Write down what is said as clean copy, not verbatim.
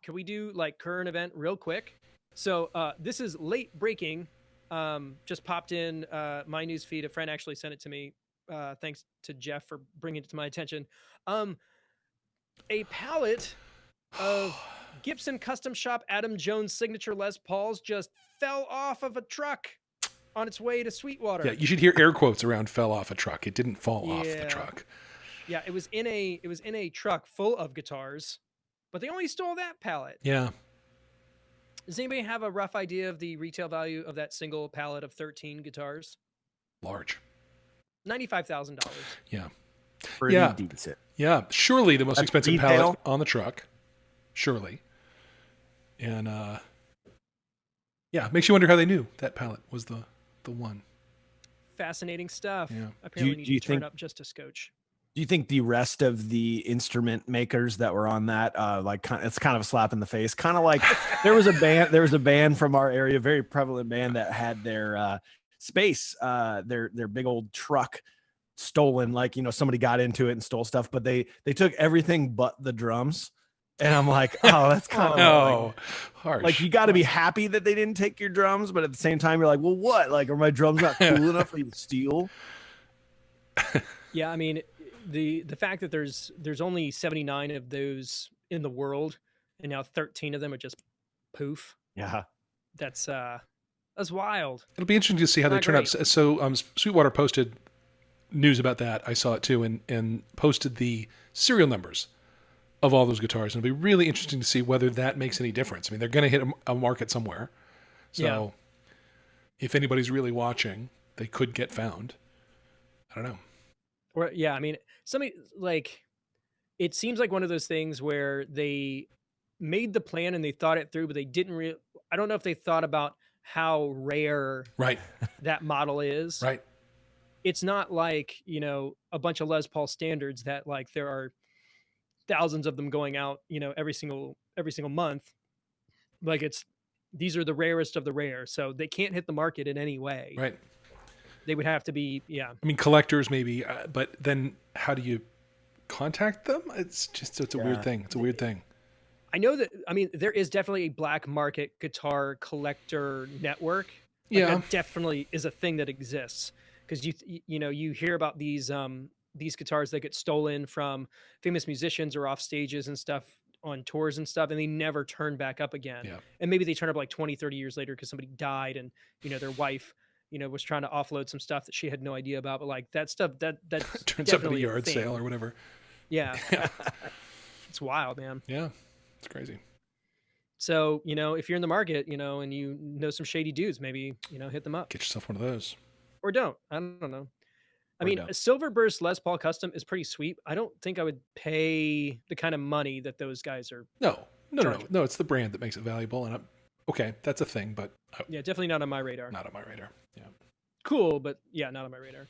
Can we do like current event real quick? So this is late breaking. Just popped in my news feed. A friend actually sent it to me. Thanks to Jeff for bringing it to my attention. A pallet of Gibson Custom Shop Adam Jones signature Les Pauls just fell off of a truck on its way to Sweetwater. Yeah, you should hear air quotes around "fell off a truck." It didn't fall off the truck. Yeah, it was in a truck full of guitars, but they only stole that pallet. Yeah. Does anybody have a rough idea of the retail value of that single pallet of 13 guitars? Large. $95,000. Yeah. Pretty decent. Yeah. Surely the most expensive retail pallet on the truck. Surely. And yeah, makes you wonder how they knew that pallet was the one. Fascinating stuff. Yeah. Apparently you need to turn up just a scotch. Do you think the rest of the instrument makers that were on that, it's kind of a slap in the face? Kind of like there was a band from our area, very prevalent band that had their space, their big old truck stolen. Like, somebody got into it and stole stuff, but they took everything but the drums. And I'm like, oh, that's kind of harsh. Like, you got to be happy that they didn't take your drums, but at the same time, you're like, well, what? Like, are my drums not cool enough for you to steal? Yeah, I mean, the fact that there's only 79 of those in the world, and now 13 of them are just poof. Yeah, that's wild. It'll be interesting to see how they turn out. So Sweetwater posted news about that. I saw it too, and posted the serial numbers of all those guitars. And it'll be really interesting to see whether that makes any difference. I mean, they're going to hit a market somewhere. So if anybody's really watching, they could get found. I don't know. Or I mean, somebody like, it seems like one of those things where they made the plan and they thought it through, but they didn't I don't know if they thought about how rare that model is. Right. It's not like, a bunch of Les Paul standards that like there are thousands of them going out, every single month. Like these are the rarest of the rare. So they can't hit the market in any way. Right. They would have to be, I mean, collectors maybe, but then how do you contact them? It's a weird thing. It's a weird thing. I know that, I mean, there is definitely a black market guitar collector network. Like that definitely is a thing that exists. Because you hear about these guitars that get stolen from famous musicians or off stages and stuff on tours and stuff, and they never turn back up again. Yeah. And maybe they turn up like 20, 30 years later because somebody died and, their wife, was trying to offload some stuff that she had no idea about. But like that stuff, that turns up at a yard sale or whatever. Yeah. It's wild, man. Yeah. It's crazy. So, if you're in the market, and you know some shady dudes, maybe, hit them up. Get yourself one of those. Or don't. I don't know. I mean, a Silver Burst Les Paul Custom is pretty sweet. I don't think I would pay the kind of money that those guys are. No. It's the brand that makes it valuable. And okay, that's a thing, but yeah, definitely not on my radar. Not on my radar. Yeah. Cool, but yeah, not on my radar.